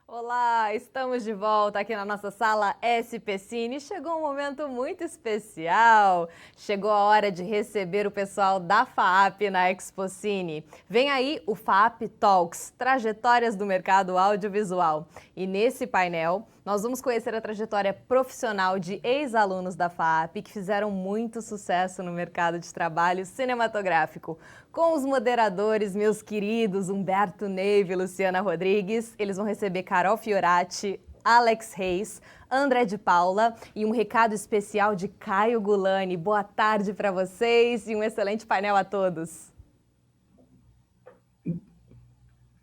Olá, estamos de volta aqui na nossa sala SP Cine. Chegou um momento muito especial. Chegou a hora de receber o pessoal da FAAP na Expo Cine. Vem aí o FAAP Talks, Trajetórias do Mercado Audiovisual. E nesse painel, nós vamos conhecer a trajetória profissional de ex-alunos da FAAP que fizeram muito sucesso no mercado de trabalho cinematográfico. Com os moderadores, meus queridos Humberto Neiva e Luciana Rodrigues, eles vão receber Carol Fiorati, Alex Reis, André de Paula e um recado especial de Caio Gulani. Boa tarde para vocês e um excelente painel a todos.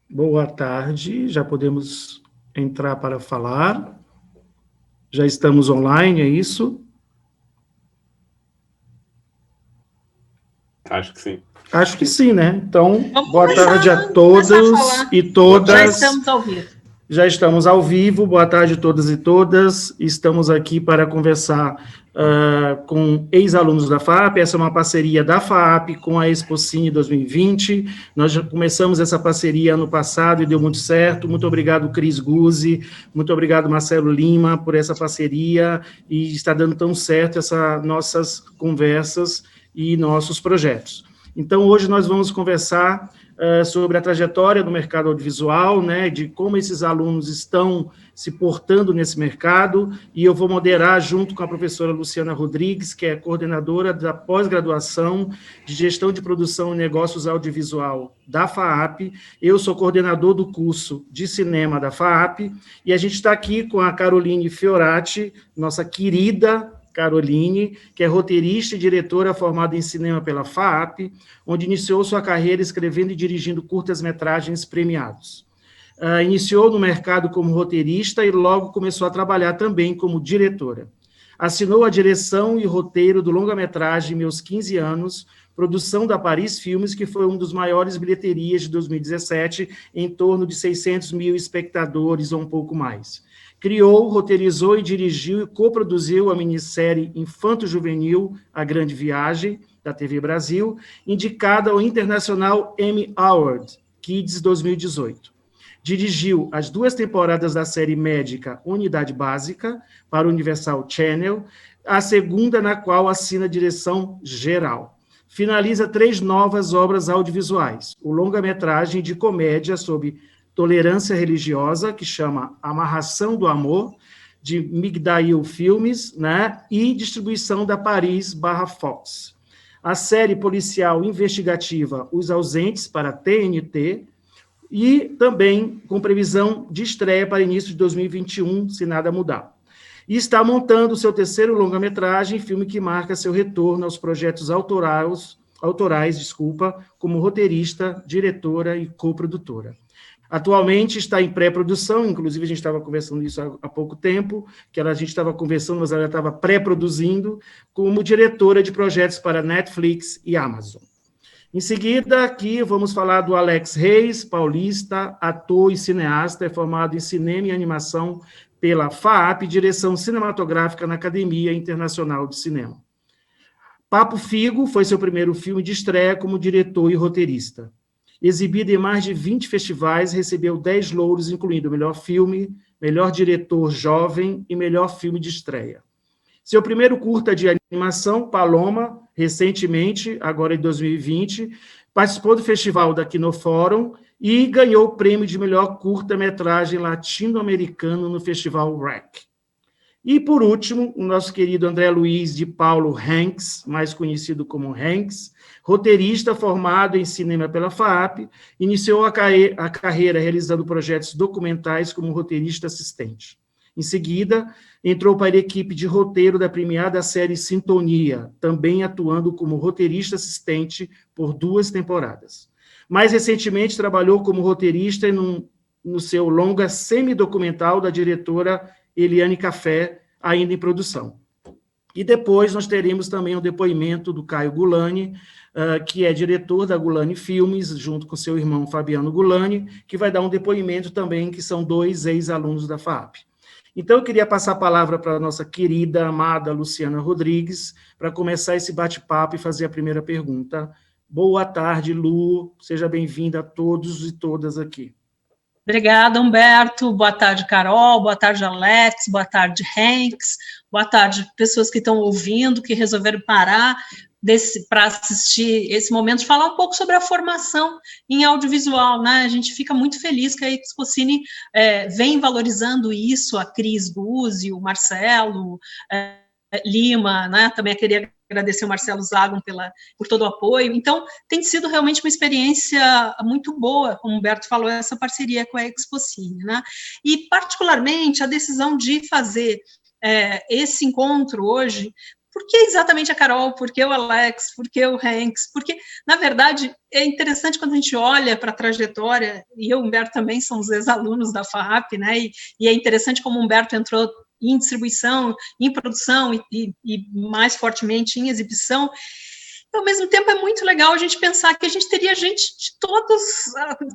Boa tarde, já podemos entrar para falar. Já estamos online, é isso? Acho que sim. Acho que sim, né? Então, vamos boa começar, tarde a todos e todas. Já estamos ao vivo. Já estamos ao vivo, boa tarde a todas e todas. Estamos aqui para conversar com ex-alunos da FAAP. Essa é uma parceria da FAAP com a Expo Cine 2020. Nós já começamos essa parceria ano passado e deu muito certo. Muito obrigado, Cris Guzzi, muito obrigado, Marcelo Lima, por essa parceria e está dando tão certo essas nossas conversas e nossos projetos. Então, hoje nós vamos conversar sobre a trajetória do mercado audiovisual, né, de como esses alunos estão se portando nesse mercado, e eu vou moderar junto com a professora Luciana Rodrigues, que é coordenadora da pós-graduação de Gestão de Produção e Negócios Audiovisual da FAAP. Eu sou coordenador do curso de cinema da FAAP, e a gente está aqui com a Caroline Fiorati, nossa querida Caroline, que é roteirista e diretora formada em cinema pela FAAP, onde iniciou sua carreira escrevendo e dirigindo curtas-metragens premiados. Iniciou no mercado como roteirista e logo começou a trabalhar também como diretora. Assinou a direção e roteiro do longa-metragem Meus 15 Anos, produção da Paris Filmes, que foi um dos maiores bilheterias de 2017, em torno de 600 mil espectadores ou um pouco mais. Criou, roteirizou e dirigiu e coproduziu a minissérie infanto-juvenil A Grande Viagem, da TV Brasil, indicada ao International Emmy Award Kids 2018. Dirigiu as 2 temporadas da série médica Unidade Básica para o Universal Channel, a segunda na qual assina a direção geral. Finaliza 3 novas obras audiovisuais, o longa-metragem de comédia sobre tolerância religiosa, que chama Amarração do Amor, de Migdail Filmes, né, e distribuição da Paris/Fox. A série policial investigativa Os Ausentes, para TNT, e também com previsão de estreia para início de 2021, se nada mudar. E está montando seu terceiro longa-metragem, filme que marca seu retorno aos projetos autorais, como roteirista, diretora e coprodutora. Atualmente está em pré-produção, inclusive a gente estava conversando isso há pouco tempo, que a gente estava conversando, mas ela estava pré-produzindo, como diretora de projetos para Netflix e Amazon. Em seguida, aqui vamos falar do Alex Reis, paulista, ator e cineasta, é formado em cinema e animação pela FAAP, Direção Cinematográfica na Academia Internacional de Cinema. Papo Figo foi seu primeiro filme de estreia como diretor e roteirista. Exibido em mais de 20 festivais, recebeu 10 louros, incluindo melhor filme, melhor diretor jovem e melhor filme de estreia. Seu primeiro curta de animação, Paloma, recentemente, agora em 2020, participou do festival da Kinofórum e ganhou o prêmio de melhor curta-metragem latino-americano no festival REC. E, por último, o nosso querido André Luiz de Paulo Hanks, mais conhecido como Hanks, roteirista formado em cinema pela FAAP, iniciou a carreira realizando projetos documentais como roteirista assistente. Em seguida, entrou para a equipe de roteiro da premiada série Sintonia, também atuando como roteirista assistente por 2 temporadas. Mais recentemente, trabalhou como roteirista no seu longa semi-documental da diretora Eliane Café, ainda em produção. E depois nós teremos também o depoimento do Caio Gulani, que é diretor da Gulani Filmes, junto com seu irmão Fabiano Gulani, que vai dar um depoimento também, que são 2 ex-alunos da FAAP. Então, eu queria passar a palavra para a nossa querida, amada Luciana Rodrigues, para começar esse bate-papo e fazer a primeira pergunta. Boa tarde, Lu, seja bem-vinda a todos e todas aqui. Obrigada, Humberto. Boa tarde, Carol. Boa tarde, Alex. Boa tarde, Hanks. Boa tarde, pessoas que estão ouvindo, que resolveram parar para assistir esse momento, de falar um pouco sobre a formação em audiovisual, né? A gente fica muito feliz que a Expocine vem valorizando isso, a Cris Guzzi, o Marcelo Lima, né? Também queria agradecer o Marcelo Zagon por todo o apoio. Então, tem sido realmente uma experiência muito boa, como o Humberto falou, essa parceria com a Expocine, né? E, particularmente, a decisão de fazer esse encontro hoje. Por que exatamente a Carol? Por que o Alex? Por que o Hanks? Porque, na verdade, é interessante quando a gente olha para a trajetória, e eu e o Humberto também somos ex-alunos da FAAP, né? E é interessante como o Humberto entrou em distribuição, em produção e mais fortemente em exibição. Ao mesmo tempo, é muito legal a gente pensar que a gente teria gente de todos,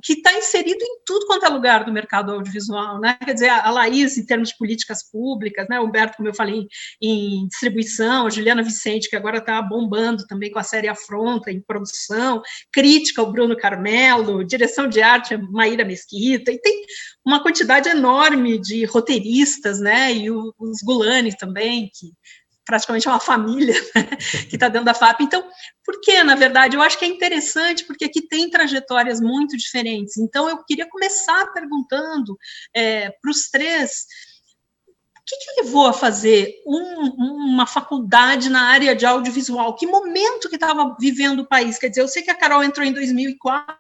que está inserido em tudo quanto é lugar do mercado audiovisual, né? Quer dizer, a Laís, em termos de políticas públicas, né? O Humberto, como eu falei, em distribuição, a Juliana Vicente, que agora está bombando também com a série Afronta, em produção, crítica, o Bruno Carmelo, direção de arte, a Maíra Mesquita, e tem uma quantidade enorme de roteiristas, né? E os Gulani também, que praticamente é uma família, né, que está dentro da FAP. Então, por que, na verdade? Eu acho que é interessante, porque aqui tem trajetórias muito diferentes. Então, eu queria começar perguntando para os três, o que levou a fazer uma faculdade na área de audiovisual? Que momento que estava vivendo o país? Quer dizer, eu sei que a Carol entrou em 2004,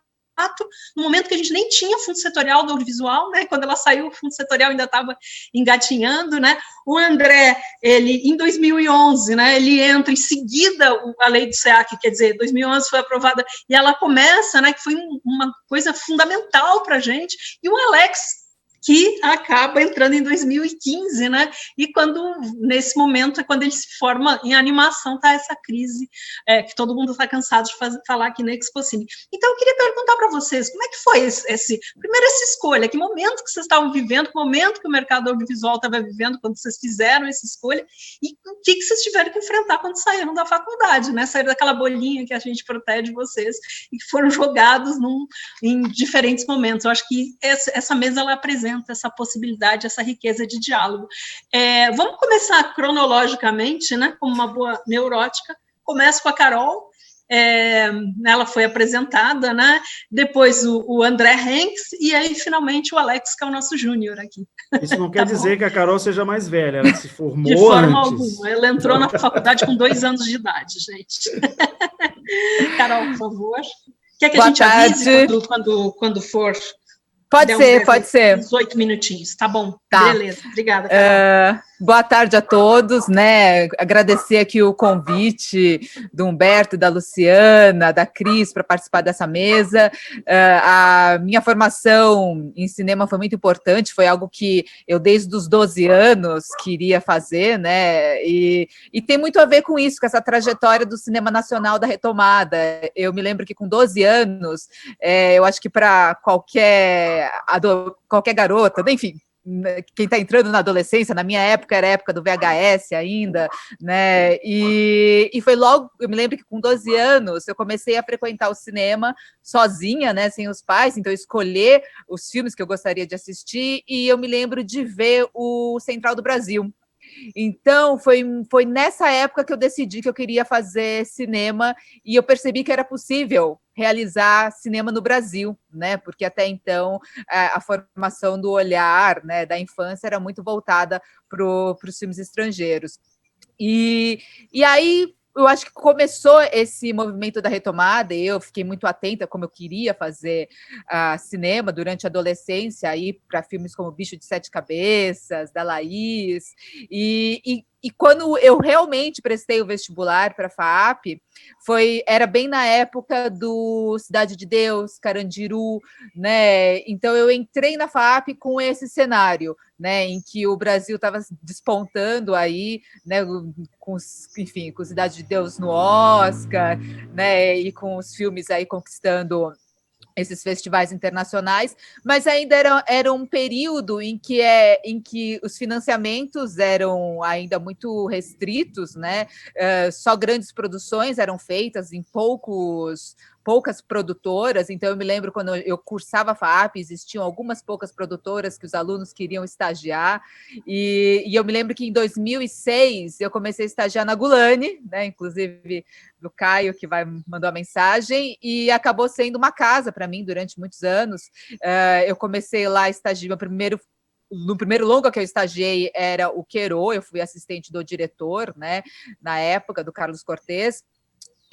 no momento que a gente nem tinha fundo setorial do audiovisual, né? Quando ela saiu, o fundo setorial ainda estava engatinhando, né? O André, ele, em 2011, né? Ele entra em seguida a lei do SEAC, quer dizer, 2011 foi aprovada, e ela começa, né? Que foi uma coisa fundamental para a gente, e o Alex, que acaba entrando em 2015, né? E nesse momento, é quando ele se forma em animação, tá essa crise que todo mundo está cansado de falar aqui na Expocine. Então, eu queria perguntar para vocês, como é que foi primeiro essa escolha? Que momento que vocês estavam vivendo? Que momento que o mercado audiovisual estava vivendo quando vocês fizeram essa escolha? E o que vocês tiveram que enfrentar quando saíram da faculdade, né? Saíram daquela bolinha que a gente protege vocês e que foram jogados em diferentes momentos. Eu acho que essa mesa, ela apresenta essa possibilidade, essa riqueza de diálogo. Vamos começar cronologicamente, né, como uma boa neurótica. Começo com a Carol, ela foi apresentada, né, depois o André Hanks, e aí, finalmente, o Alex, que é o nosso júnior aqui. Isso não quer dizer que a Carol seja mais velha, ela se formou de forma antes. alguma, ela entrou na faculdade com 2 anos de idade, gente. Carol, por favor. Quer que a gente avise quando for? Pode ser. 18 minutinhos, tá bom. Tá. Beleza, obrigada, Carol. Boa tarde a todos, né? Agradecer aqui o convite do Humberto, da Luciana, da Cris para participar dessa mesa. A minha formação em cinema foi muito importante, foi algo que eu desde os 12 anos queria fazer, né? E tem muito a ver com isso, com essa trajetória do cinema nacional da retomada. Eu me lembro que com 12 anos, eu acho que para qualquer garota, enfim, quem está entrando na adolescência, na minha época era a época do VHS ainda, né? E foi logo, eu me lembro que com 12 anos eu comecei a frequentar o cinema sozinha, né? Sem os pais, então escolher os filmes que eu gostaria de assistir, e eu me lembro de ver o Central do Brasil. Então, foi nessa época que eu decidi que eu queria fazer cinema, e eu percebi que era possível realizar cinema no Brasil, né? Porque até então a formação do olhar, né, da infância era muito voltada para os filmes estrangeiros. E aí eu acho que começou esse movimento da retomada, e eu fiquei muito atenta como eu queria fazer cinema durante a adolescência, aí para filmes como Bicho de Sete Cabeças, da Laís, e quando eu realmente prestei o vestibular para a FAAP, era bem na época do Cidade de Deus, Carandiru, né? Então eu entrei na FAAP com esse cenário, né, em que o Brasil estava despontando aí, né, com Cidade de Deus no Oscar, né, e com os filmes aí conquistando esses festivais internacionais, mas ainda era um período em que os financiamentos eram ainda muito restritos, né? Só grandes produções eram feitas em poucas produtoras. Então eu me lembro quando eu cursava a FAAP, existiam algumas poucas produtoras que os alunos queriam estagiar, e eu me lembro que em 2006 eu comecei a estagiar na Gulani, né? Inclusive do Caio, que mandou a mensagem, e acabou sendo uma casa para mim durante muitos anos. Eu comecei lá a estagiar, no primeiro longa que eu estagiei era o Querô, eu fui assistente do diretor, né, na época, do Carlos Cortez,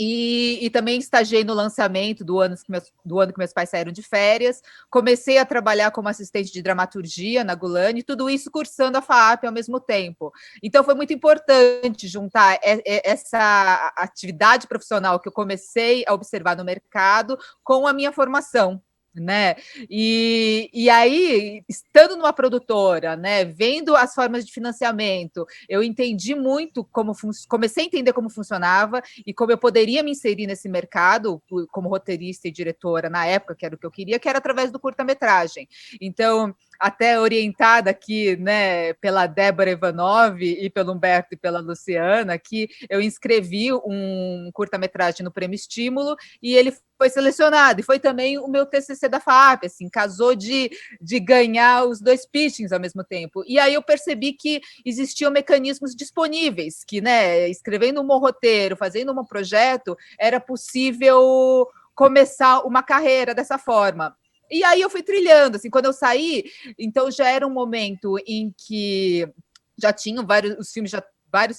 e também estagiei no lançamento do ano que meus pais saíram de férias. Comecei a trabalhar como assistente de dramaturgia na Gulani, tudo isso cursando a FAAP ao mesmo tempo. Então, foi muito importante juntar essa atividade profissional que eu comecei a observar no mercado com a minha formação, né? E aí, estando numa produtora, né, vendo as formas de financiamento, eu entendi muito comecei a entender como funcionava e como eu poderia me inserir nesse mercado como roteirista e diretora na época, que era o que eu queria, que era através do curta-metragem. Então, até orientada aqui, né, pela Débora Ivanov e pelo Humberto e pela Luciana, que eu inscrevi um curta-metragem no Prêmio Estímulo e ele foi selecionado, e foi também o meu TCC da FAAP, assim, casou de ganhar os 2 pitchings ao mesmo tempo. E aí eu percebi que existiam mecanismos disponíveis, que, né, escrevendo um roteiro, fazendo um projeto, era possível começar uma carreira dessa forma. E aí eu fui trilhando, assim, quando eu saí, então já era um momento em que já tinham vários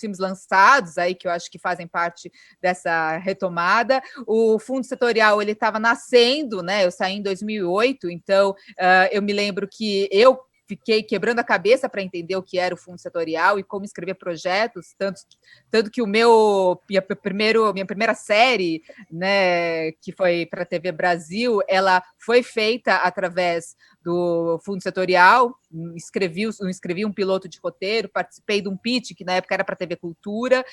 filmes lançados aí que eu acho que fazem parte dessa retomada. O fundo setorial ele estava nascendo, né? Eu saí em 2008, então eu me lembro que eu fiquei quebrando a cabeça para entender o que era o fundo setorial e como escrever projetos, tanto que minha primeira série, né, que foi para a TV Brasil, ela foi feita através do fundo setorial. Escrevi um piloto de roteiro, participei de um pitch que na época era para a TV Cultura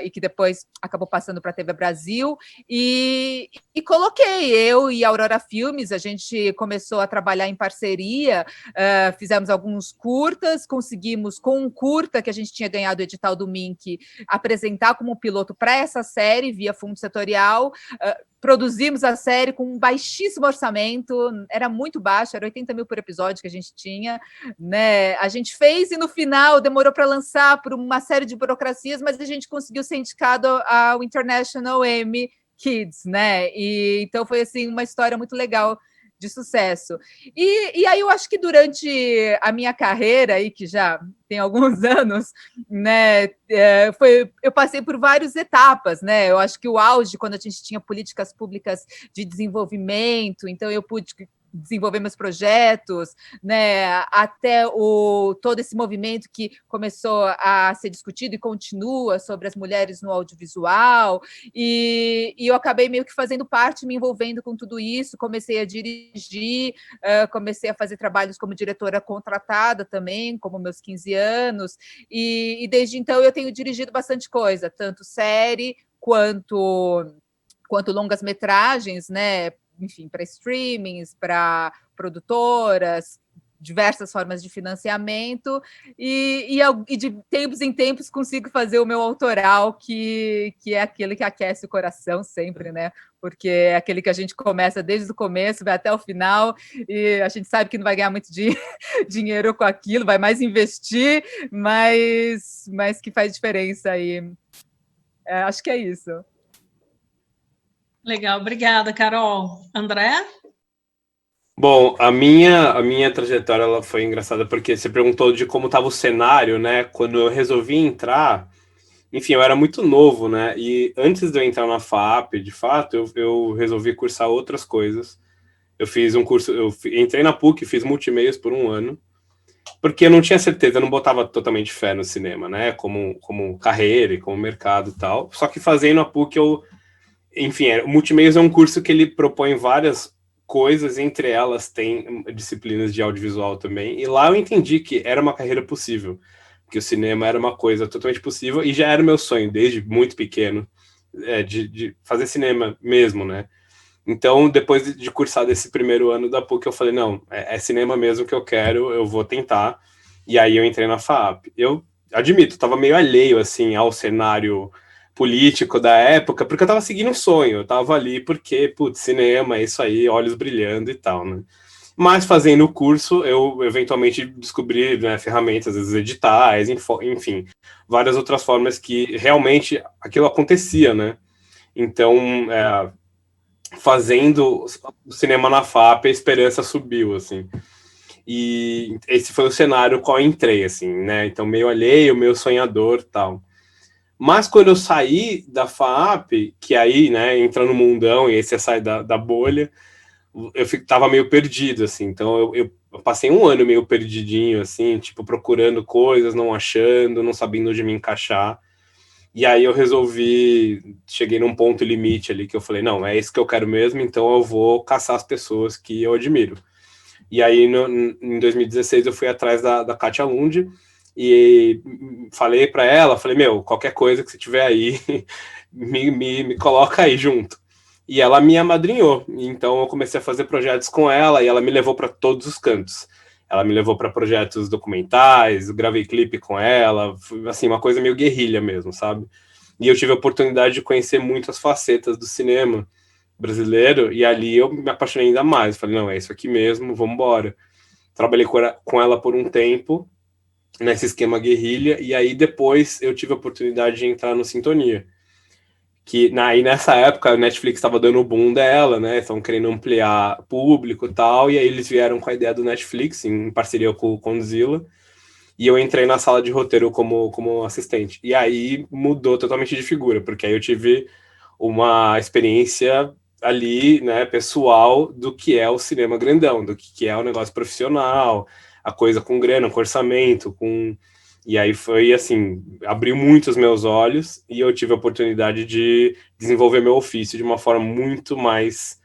e que depois acabou passando para a TV Brasil, e coloquei eu e a Aurora Filmes, a gente começou a trabalhar em parceria, fizemos alguns curtas, conseguimos, com um curta que a gente tinha ganhado o edital do MINC, apresentar como piloto para essa série via fundo setorial. Produzimos a série com um baixíssimo orçamento, era muito baixo, era 80 mil por episódio que a gente tinha, né? A gente fez e no final demorou para lançar por uma série de burocracias, mas a gente conseguiu ser indicado ao International Emmy Kids, né? E então foi assim uma história muito legal de sucesso. E aí eu acho que durante a minha carreira, aí, que já tem alguns anos, né, eu passei por várias etapas, né? Eu acho que o auge, quando a gente tinha políticas públicas de desenvolvimento, então eu pude desenvolver meus projetos, né, até todo esse movimento que começou a ser discutido e continua sobre as mulheres no audiovisual, e eu acabei meio que fazendo parte, me envolvendo com tudo isso, comecei a dirigir, comecei a fazer trabalhos como diretora contratada também, como meus 15 anos, e desde então eu tenho dirigido bastante coisa, tanto série quanto longas metragens, né, enfim, para streamings, para produtoras, diversas formas de financiamento, e de tempos em tempos consigo fazer o meu autoral, que é aquele que aquece o coração sempre, né? Porque é aquele que a gente começa desde o começo, vai até o final, e a gente sabe que não vai ganhar muito dinheiro com aquilo, vai mais investir, mas que faz diferença aí. Acho que é isso. Legal, obrigada, Carol. André? Bom, a minha trajetória ela foi engraçada porque você perguntou de como estava o cenário, né? Quando eu resolvi entrar, enfim, eu era muito novo, né? E antes de eu entrar na FAAP, de fato, eu resolvi cursar outras coisas. Eu fiz um curso, entrei na PUC, fiz multimeios por um ano, porque eu não tinha certeza, eu não botava totalmente fé no cinema, né? Como carreira e como mercado e tal. Só que fazendo a PUC, enfim, o multimeios é um curso que ele propõe várias coisas, entre elas tem disciplinas de audiovisual também, e lá eu entendi que era uma carreira possível, que o cinema era uma coisa totalmente possível, e já era meu sonho, desde muito pequeno, de fazer cinema mesmo, né? Então, depois de cursar desse primeiro ano da PUC, eu falei, não, é cinema mesmo que eu quero, eu vou tentar. E aí eu entrei na FAAP. Eu admito, estava meio alheio, assim, ao cenário político da época, porque eu estava seguindo um sonho, eu estava ali porque, putz, cinema, é isso aí, olhos brilhando e tal, né? Mas fazendo o curso, eu eventualmente descobri, né, ferramentas, às vezes editais, enfim, várias outras formas que realmente aquilo acontecia, né? Então, fazendo o cinema na FAP, a esperança subiu, assim. E esse foi o cenário qual eu entrei, assim, né? Então, meio alheio, meio sonhador, tal. Mas quando eu saí da FAP, que aí, né, entra no mundão e aí você sai da bolha, tava meio perdido, assim. Então, eu passei um ano meio perdidinho, assim, tipo, procurando coisas, não achando, não sabendo onde me encaixar. E aí eu cheguei num ponto limite ali que eu falei, não, é isso que eu quero mesmo, então eu vou caçar as pessoas que eu admiro. E aí em 2016 eu fui atrás da Katia Lund e falei para ela, falei, meu, qualquer coisa que você tiver aí, me coloca aí junto. E ela me amadrinhou, então eu comecei a fazer projetos com ela e ela me levou para todos os cantos. Ela me levou para projetos documentais, gravei clipe com ela, assim, uma coisa meio guerrilha mesmo, sabe? E eu tive a oportunidade de conhecer muitas facetas do cinema brasileiro, e ali eu me apaixonei ainda mais. Falei, não, é isso aqui mesmo, vamos embora. Trabalhei com ela por um tempo, nesse esquema guerrilha, e aí depois eu tive a oportunidade de entrar no Sintonia. E nessa época a Netflix estava dando o boom dela, né? Estavam querendo ampliar público e tal, e aí eles vieram com a ideia do Netflix, em parceria com o Condzilla, e eu entrei na sala de roteiro como assistente. E aí mudou totalmente de figura, porque aí eu tive uma experiência ali, né, pessoal, do que é o cinema grandão, do que é o negócio profissional, a coisa com grana, com orçamento, com... E aí foi, assim, abriu muito os meus olhos e eu tive a oportunidade de desenvolver meu ofício de uma forma muito mais...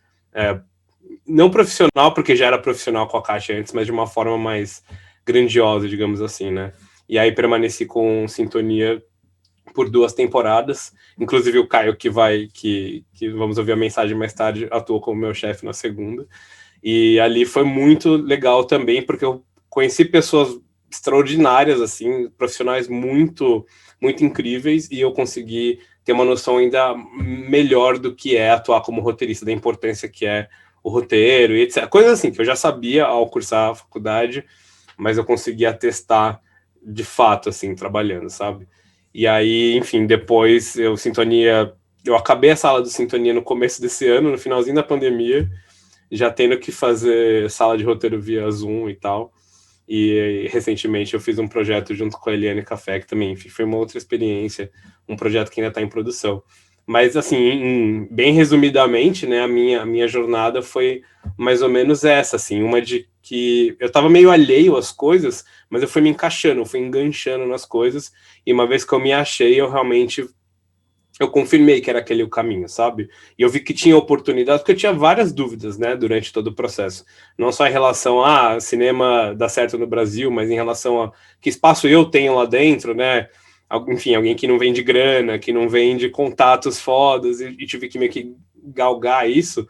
não profissional, porque já era profissional com a Caixa antes, mas de uma forma mais grandiosa, digamos assim, né? E aí permaneci com Sintonia por 2 temporadas, inclusive o Caio, que vamos ouvir a mensagem mais tarde, atuou como meu chefe na segunda, e ali foi muito legal também, porque eu conheci pessoas extraordinárias, assim, profissionais muito, muito incríveis, e eu consegui ter uma noção ainda melhor do que é atuar como roteirista, da importância que é o roteiro, e etc. Coisas assim, que eu já sabia ao cursar a faculdade, mas eu consegui atestar de fato, assim, trabalhando, sabe? E aí, enfim, depois eu acabei a sala do Sintonia no começo desse ano, no finalzinho da pandemia, já tendo que fazer sala de roteiro via Zoom e tal. E recentemente eu fiz um projeto junto com a Eliane Café, que também, enfim, foi uma outra experiência, um projeto que ainda está em produção. Mas, assim, bem resumidamente, né, a minha jornada foi mais ou menos essa, assim, uma de que eu estava meio alheio às coisas, mas eu fui me encaixando, eu fui enganchando nas coisas, e uma vez que eu me achei, eu confirmei que era aquele o caminho, sabe? E eu vi que tinha oportunidade, porque eu tinha várias dúvidas, né, durante todo o processo. Não só em relação a cinema dar certo no Brasil, mas em relação a que espaço eu tenho lá dentro, né? Enfim, alguém que não vende grana, que não vende contatos fodas, e tive que meio que galgar isso.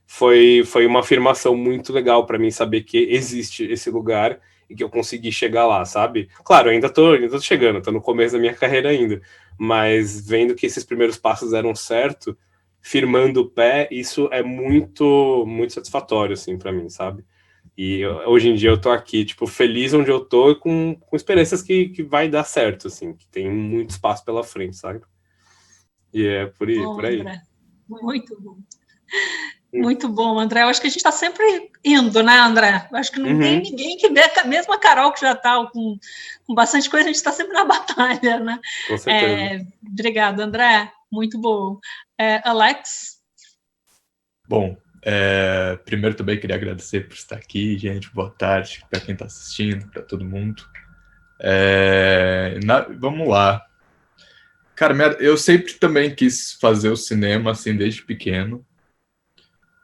Foi uma afirmação muito legal para mim saber que existe esse lugar e que eu consegui chegar lá, sabe? Claro, ainda tô chegando, tô no começo da minha carreira ainda, mas vendo que esses primeiros passos deram certo, firmando o pé, isso é muito, muito satisfatório, assim, para mim, sabe? E hoje em dia eu tô aqui, tipo, feliz onde eu tô, com esperanças que vai dar certo, assim, que tem muito espaço pela frente, sabe? E é por Bom, aí. André, muito bom. Muito bom, André. Eu acho que a gente está sempre indo, né, André? Eu acho que não tem ninguém que vê, mesmo a Carol, que já está com bastante coisa, a gente está sempre na batalha, né? Com certeza. Obrigada, André. Muito bom. Alex? Bom, primeiro também queria agradecer por estar aqui, gente. Boa tarde para quem está assistindo, para todo mundo. Vamos lá. Cara, eu sempre também quis fazer o cinema, assim, desde pequeno.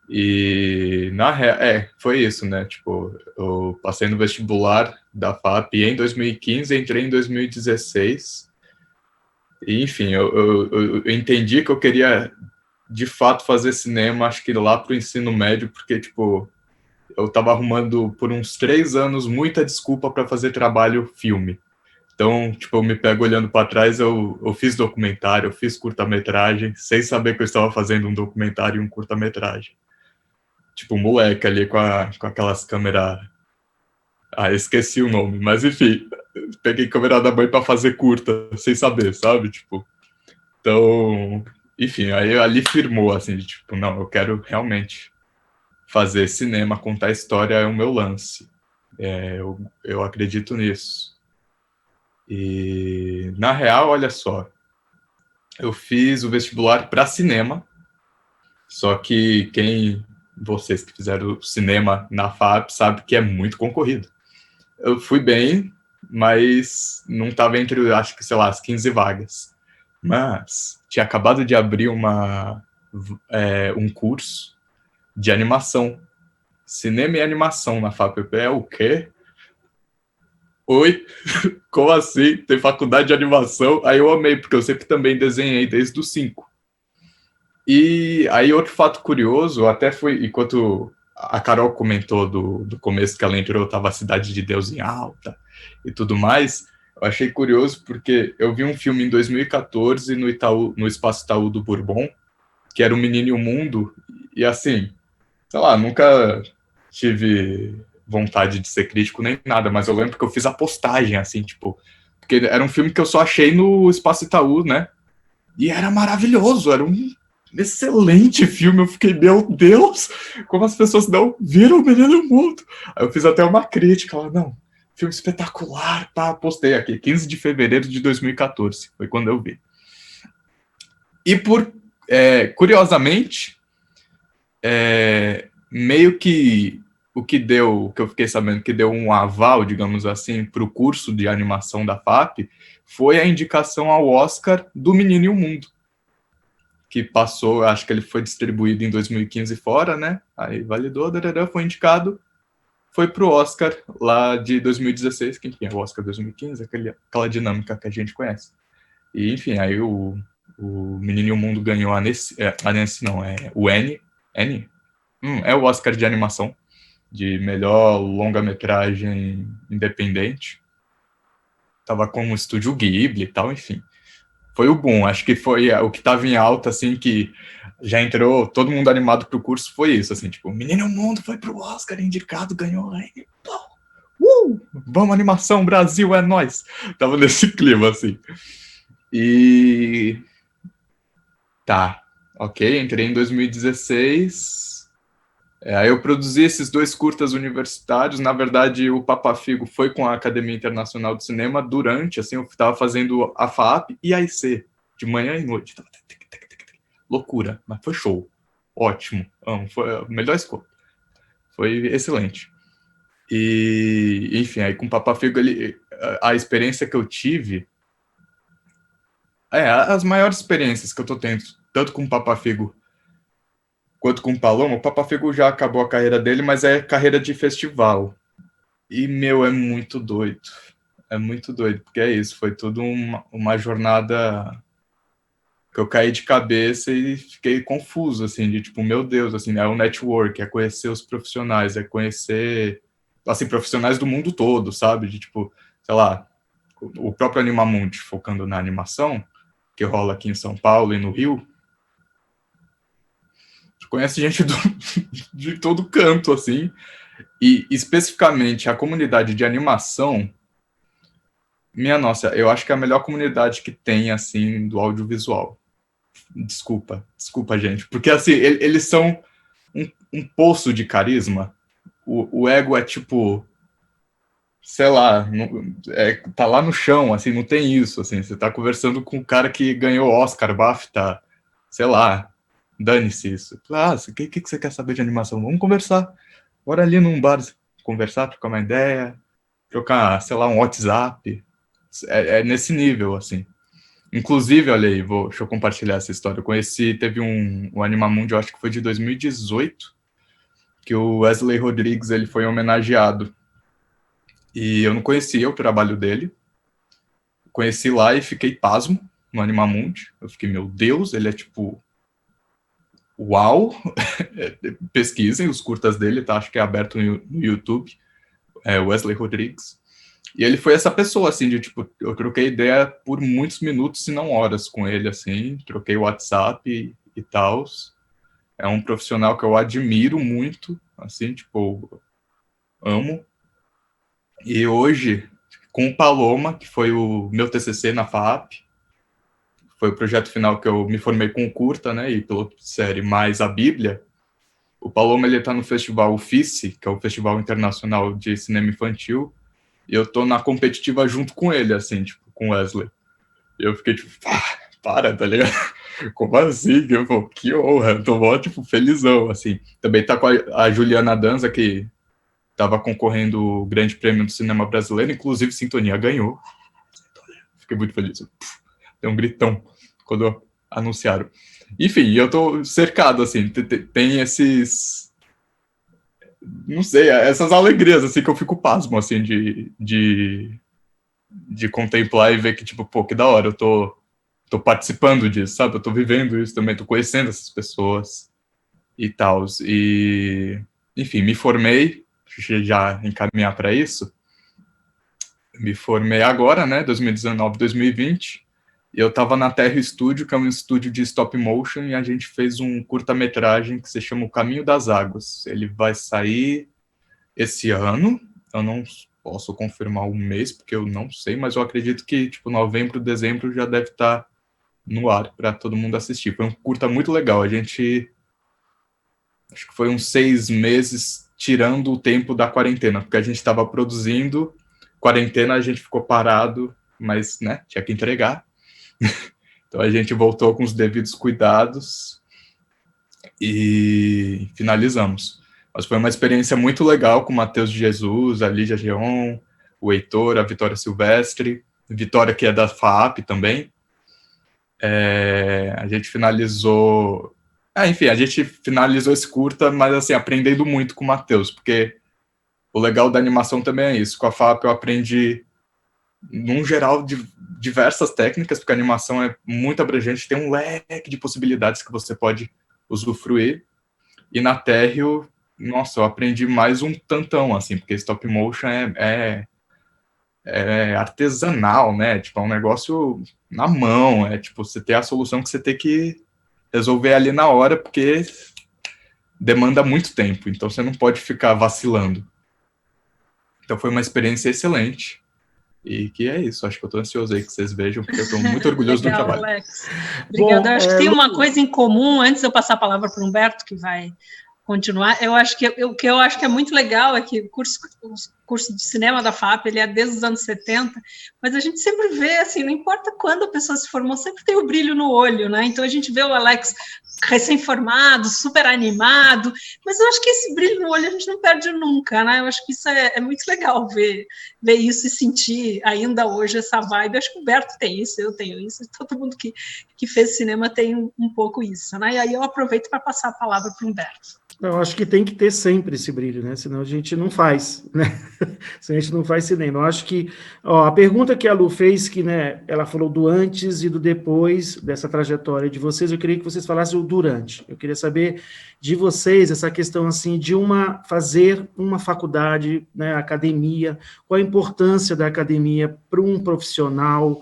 E, na real, foi isso, né? Tipo, eu passei no vestibular da FAP em 2015, entrei em 2016. E, enfim, eu entendi que eu queria de fato, fazer cinema, acho que lá pro ensino médio, porque, tipo, eu tava arrumando por uns 3 anos muita desculpa para fazer trabalho filme. Então, tipo, eu me pego olhando para trás, eu fiz documentário, eu fiz curta-metragem, sem saber que eu estava fazendo um documentário e um curta-metragem. Tipo, um moleque ali com aquelas câmeras... Ah, esqueci o nome, mas enfim, peguei câmera da mãe para fazer curta, sem saber, sabe? Tipo, então, enfim, aí ali firmou, assim, de, tipo, não, eu quero realmente fazer cinema, contar história é o meu lance. Eu acredito nisso. E, na real, olha só, eu fiz o vestibular para cinema, só que vocês que fizeram cinema na FAP sabe que é muito concorrido. Eu fui bem, mas não estava entre, acho que, sei lá, as 15 vagas. Mas tinha acabado de abrir um curso de animação. Cinema e animação na FAPP é o quê? Oi? Como assim? Tem faculdade de animação? Aí eu amei, porque eu sempre também desenhei desde os 5. E aí outro fato curioso, até foi, enquanto a Carol comentou do começo que ela entrou, tava a Cidade de Deus em alta e tudo mais, eu achei curioso porque eu vi um filme em 2014 no Espaço Itaú do Bourbon, que era O Menino e o Mundo, e assim, sei lá, nunca tive vontade de ser crítico nem nada, mas eu lembro que eu fiz a postagem, assim, tipo, porque era um filme que eu só achei no Espaço Itaú, né? E era maravilhoso, era um excelente filme. Eu fiquei, meu Deus, como as pessoas não viram O Menino e o Mundo. Aí eu fiz até uma crítica lá, não, filme espetacular, pá, postei aqui, 15 de fevereiro de 2014, foi quando eu vi. E curiosamente, meio que o que eu fiquei sabendo que deu um aval, digamos assim, para o curso de animação da FAP, foi a indicação ao Oscar do Menino e o Mundo, que passou, acho que ele foi distribuído em 2015 fora, né? Aí validou, foi indicado, foi pro Oscar lá de 2016, que enfim, é o Oscar 2015, aquela dinâmica que a gente conhece. E enfim, aí o Menino e o Mundo ganhou o N? É o Oscar de animação, de melhor longa-metragem independente. Tava com o Estúdio Ghibli e tal, enfim. Foi o boom, acho que foi o que estava em alta, assim, que já entrou todo mundo animado pro curso, foi isso, assim, tipo, Menino Mundo foi pro Oscar, indicado, ganhou, vamos, animação, Brasil, é nóis. Tava nesse clima, assim. E... Tá, ok, entrei em 2016... Aí eu produzi esses 2 curtas universitários. Na verdade, o Papa Figo foi com a Academia Internacional de Cinema durante, assim, eu estava fazendo a FAAP e a IC, de manhã e noite. Loucura, mas foi show. Ótimo. Foi a melhor escolha. Foi excelente. E, enfim, aí com o Papa Figo, a experiência que eu tive... as maiores experiências que eu tô tendo, tanto com o Papa Figo quanto com o Paloma. O Papa Figo já acabou a carreira dele, mas é carreira de festival. E, meu, é muito doido. É muito doido, porque é isso. Foi tudo uma jornada que eu caí de cabeça e fiquei confuso, assim, de tipo, meu Deus, assim, é o network, é conhecer os profissionais, é conhecer, assim, profissionais do mundo todo, sabe? De tipo, sei lá, o próprio Animamundi, focando na animação, que rola aqui em São Paulo e no Rio, conhece gente de todo canto, assim, e especificamente a comunidade de animação, minha nossa, eu acho que é a melhor comunidade que tem, assim, do audiovisual. Desculpa, gente, porque, assim, eles são um poço de carisma. O ego é, tipo, sei lá, tá lá no chão, assim, não tem isso, assim, você tá conversando com um cara que ganhou Oscar, BAFTA, sei lá, dane-se isso. O que você quer saber de animação? Vamos conversar. Bora ali num bar conversar, trocar uma ideia, trocar, sei lá, um WhatsApp. É nesse nível, assim. Inclusive, olha aí, deixa eu compartilhar essa história. Teve um Animamundi, eu acho que foi de 2018, que o Wesley Rodrigues, ele foi homenageado. E eu não conhecia o trabalho dele. Conheci lá e fiquei pasmo no Animamundi. Eu fiquei, meu Deus, ele é tipo uau, pesquisem os curtas dele, tá? Acho que é aberto no YouTube, Wesley Rodrigues. E ele foi essa pessoa, assim, de, tipo, eu troquei ideia por muitos minutos, se não horas, com ele, assim, troquei WhatsApp e tal. É um profissional que eu admiro muito, assim, tipo, amo. E hoje, com o Paloma, que foi o meu TCC na FAAP, foi o projeto final que eu me formei com o curta, né, e pela série Mais a Bíblia, o Paloma, ele tá no festival FICE, que é o Festival Internacional de Cinema Infantil, e eu tô na competitiva junto com ele, assim, tipo, com Wesley. E eu fiquei tipo, para, tá ligado? Como assim? Que honra, eu tô mó, tipo, felizão, assim. Também tá com a Juliana Danza, que tava concorrendo o Grande Prêmio do Cinema Brasileiro, inclusive Sintonia ganhou. Fiquei muito feliz. Deu um gritão quando anunciaram. Enfim, eu tô cercado, assim, tem esses... Não sei, essas alegrias, assim, que eu fico pasmo, assim, de contemplar e ver que, tipo, pô, que da hora, eu tô participando disso, sabe? Eu tô vivendo isso também, tô conhecendo essas pessoas e tal. E, enfim, me formei, já encaminhar para isso. Me formei agora, né, 2019, 2020, e eu tava na Terra Studio, que é um estúdio de stop motion, e a gente fez um curta-metragem que se chama O Caminho das Águas. Ele vai sair esse ano, eu não posso confirmar o mês, porque eu não sei, mas eu acredito que, tipo, novembro, dezembro já deve estar no ar para todo mundo assistir. Foi um curta muito legal, a gente... Acho que foi uns 6 meses tirando o tempo da quarentena, porque a gente estava produzindo, quarentena a gente ficou parado, mas, né, tinha que entregar. Então a gente voltou com os devidos cuidados e finalizamos. Mas foi uma experiência muito legal com o Matheus de Jesus, a Lígia Geon, o Heitor, a Vitória Silvestre, Vitória que é da FAAP também. A gente finalizou... enfim, a gente finalizou esse curta, mas assim, aprendendo muito com o Matheus, porque o legal da animação também é isso. Com a FAAP eu aprendi, num geral, de diversas técnicas, porque a animação é muito abrangente, tem um leque de possibilidades que você pode usufruir. E na Térreo, nossa, eu aprendi mais um tantão, assim, porque stop motion é artesanal, né? Tipo, é um negócio na mão, tipo, você tem a solução que você tem que resolver ali na hora, porque demanda muito tempo, então você não pode ficar vacilando. Então foi uma experiência excelente. E que é isso, acho que eu tô ansioso aí que vocês vejam, porque eu tô muito orgulhoso do trabalho. Alex. Obrigada. Bom, acho que tem uma coisa em comum, antes de eu passar a palavra para o Humberto, que vai continuar, o que eu acho que é muito legal é que o curso de cinema da FAP, ele é desde os anos 70, mas a gente sempre vê, assim, não importa quando a pessoa se formou, sempre tem o brilho no olho, né? Então a gente vê o Alex recém-formado, super animado, mas eu acho que esse brilho no olho a gente não perde nunca, né? Eu acho que isso é muito legal ver isso e sentir ainda hoje essa vibe. Eu acho que o Humberto tem isso, eu tenho isso, todo mundo que fez cinema tem um pouco isso, né? E aí eu aproveito para passar a palavra para o Humberto. Eu acho que tem que ter sempre esse brilho, né? Senão a gente não faz, né? Senão a gente não faz cinema. Eu acho que, a pergunta que a Lu fez, que, né, ela falou do antes e do depois dessa trajetória de vocês, eu queria que vocês falassem o durante. Eu queria saber de vocês essa questão, assim, de fazer uma faculdade, né, academia, qual a importância da academia para um profissional,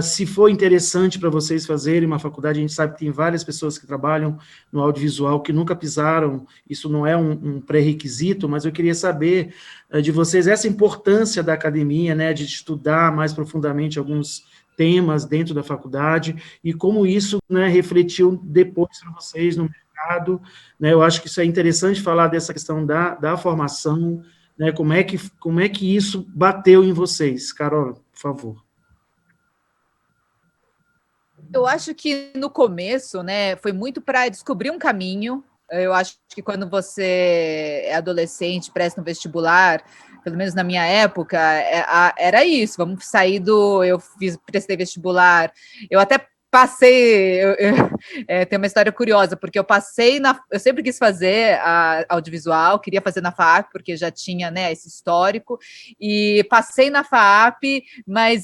se for interessante para vocês fazerem uma faculdade. A gente sabe que tem várias pessoas que trabalham no audiovisual que nunca pisaram, isso não é um pré-requisito, mas eu queria saber de vocês essa importância da academia, né, de estudar mais profundamente alguns temas dentro da faculdade e como isso, né, refletiu depois para vocês no mercado, né? Eu acho que isso é interessante falar dessa questão da formação, né, como é que isso bateu em vocês. Carol, por favor. Eu acho que no começo, né, foi muito para descobrir um caminho. Eu acho que quando você é adolescente, presta um vestibular, pelo menos na minha época, era isso. Vamos sair prestei vestibular. Eu até passei, tem uma história curiosa, porque eu sempre quis fazer audiovisual, queria fazer na FAAP, porque já tinha, né, esse histórico, e passei na FAAP, mas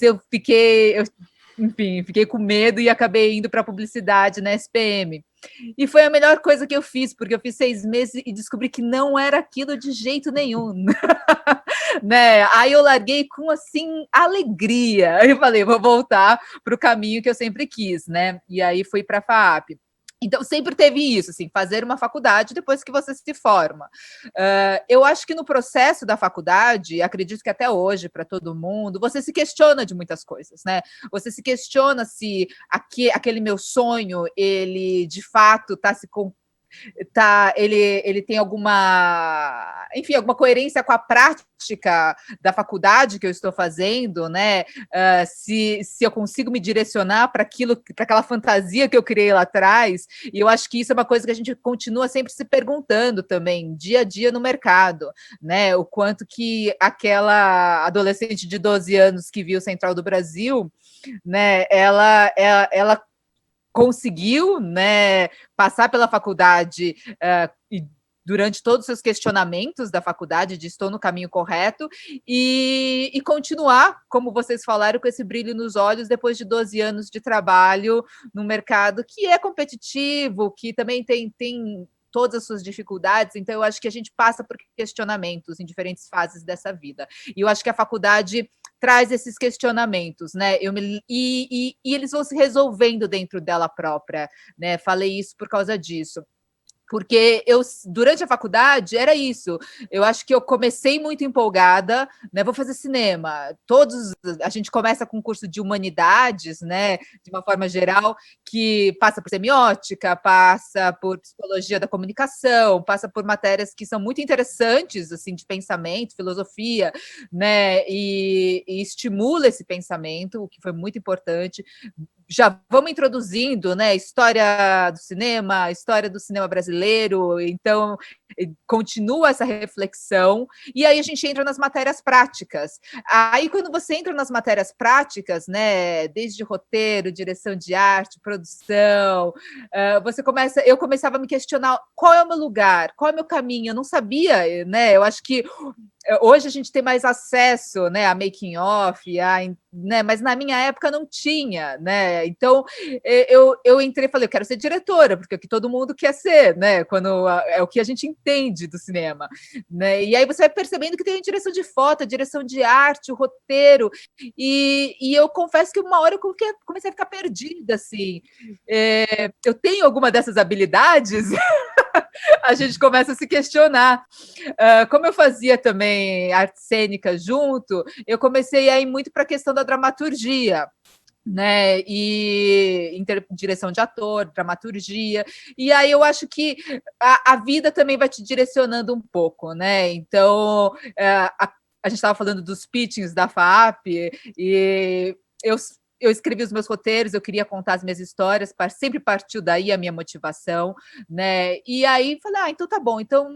enfim, fiquei com medo e acabei indo para publicidade na SPM. E foi a melhor coisa que eu fiz, porque eu fiz 6 meses e descobri que não era aquilo de jeito nenhum. Né? Aí eu larguei com, assim, alegria. Aí eu falei, vou voltar para o caminho que eu sempre quis, né? E aí fui para a FAAP. Então, sempre teve isso, assim, fazer uma faculdade depois que você se forma. Eu acho que no processo da faculdade, acredito que até hoje, para todo mundo, você se questiona de muitas coisas, né? Você se questiona se aquele meu sonho, ele de fato está ele tem alguma, enfim, alguma coerência com a prática da faculdade que eu estou fazendo, né? Se eu consigo me direcionar para aquela fantasia que eu criei lá atrás, e eu acho que isso é uma coisa que a gente continua sempre se perguntando também, dia a dia no mercado, né? O quanto que aquela adolescente de 12 anos que viu Central do Brasil, né? Ela conseguiu, né, passar pela faculdade e durante todos os seus questionamentos da faculdade, de estou no caminho correto, e continuar, como vocês falaram, com esse brilho nos olhos depois de 12 anos de trabalho num mercado que é competitivo, que também tem todas as suas dificuldades, então eu acho que a gente passa por questionamentos em diferentes fases dessa vida. E eu acho que a faculdade traz esses questionamentos, né? E eles vão se resolvendo dentro dela própria, né? Falei isso por causa disso. Porque durante a faculdade, era isso. Eu acho que eu comecei muito empolgada, né? Vou fazer cinema. A gente começa com um curso de humanidades, né? De uma forma geral, que passa por semiótica, passa por psicologia da comunicação, passa por matérias que são muito interessantes, assim, de pensamento, filosofia, né? E estimula esse pensamento, o que foi muito importante. Já vamos introduzindo, né, história do cinema brasileiro, então continua essa reflexão, e aí a gente entra nas matérias práticas. Aí, quando você entra nas matérias práticas, né, desde roteiro, direção de arte, produção, eu começava a me questionar qual é o meu lugar, qual é o meu caminho, eu não sabia, né, eu acho que hoje a gente tem mais acesso, né, a making off, né, mas na minha época não tinha, né? Então eu entrei e falei, eu quero ser diretora, porque é o que todo mundo quer ser, né? É o que a gente entende do cinema, né? E aí você vai percebendo que tem a direção de foto, a direção de arte, o roteiro, e eu confesso que uma hora eu comecei a ficar perdida, assim. Eu tenho alguma dessas habilidades? A gente começa a se questionar. Como eu fazia também arte cênica junto, eu comecei a ir muito para a questão da dramaturgia, né? E direção de ator, dramaturgia, e aí eu acho que a vida também vai te direcionando um pouco, né? Então, a gente estava falando dos pitchings da FAAP, e eu escrevi os meus roteiros, eu queria contar as minhas histórias, sempre partiu daí a minha motivação, né? E aí falei, então tá bom, então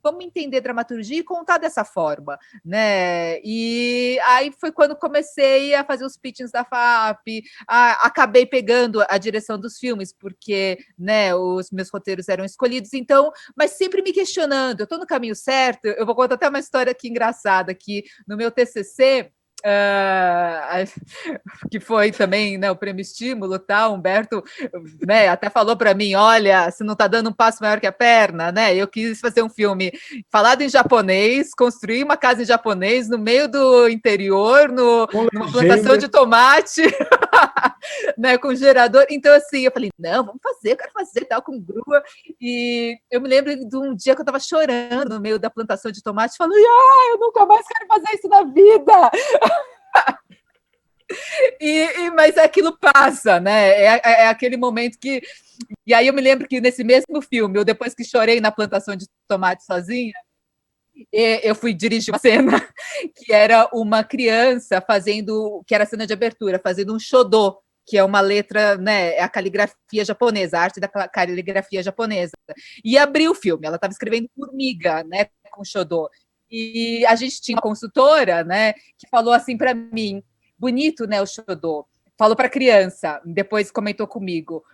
vamos entender dramaturgia e contar dessa forma, né? E aí foi quando comecei a fazer os pitchings da FAAP, acabei pegando a direção dos filmes, porque, né, os meus roteiros eram escolhidos, então, mas sempre me questionando, eu estou no caminho certo? Eu vou contar até uma história aqui engraçada, que no meu TCC, que foi também, né, o prêmio Estímulo, tá? Humberto, né, até falou para mim, olha, você não está dando um passo maior que a perna, né? Eu quis fazer um filme falado em japonês, construir uma casa em japonês no meio do interior, numa plantação de tomate, né, com gerador. Então, assim, eu falei, não, vamos fazer, eu quero fazer, tal, com grua. E eu me lembro de um dia que eu estava chorando no meio da plantação de tomate, falando, eu nunca mais quero fazer isso na vida. Mas aquilo passa, né? É aquele momento que... E aí eu me lembro que nesse mesmo filme, eu depois que chorei na plantação de tomate sozinha, eu fui dirigir uma cena que era uma criança que era a cena de abertura, fazendo um shodô, que é uma letra, né, é a caligrafia japonesa, a arte da caligrafia japonesa. E abriu o filme, ela estava escrevendo formiga, né, com shodô. E a gente tinha uma consultora, né, que falou assim para mim, bonito, né, o shodô. Falou para a criança, depois comentou comigo,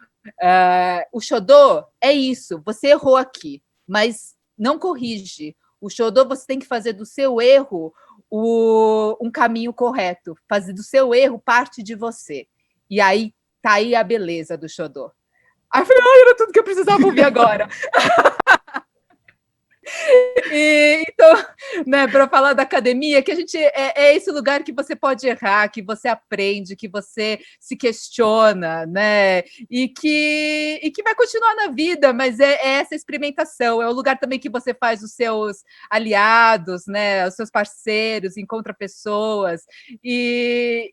o shodô é isso, você errou aqui, mas não corrige. O shodô você tem que fazer do seu erro um caminho correto, fazer do seu erro parte de você. E aí tá aí a beleza do shodô. Aí eu falei, era tudo que eu precisava ouvir agora. Então, né, para falar da academia, que a gente é esse lugar que você pode errar, que você aprende, que você se questiona, né, e que vai continuar na vida, mas é essa experimentação, é o lugar também que você faz os seus aliados, né, os seus parceiros, encontra pessoas, e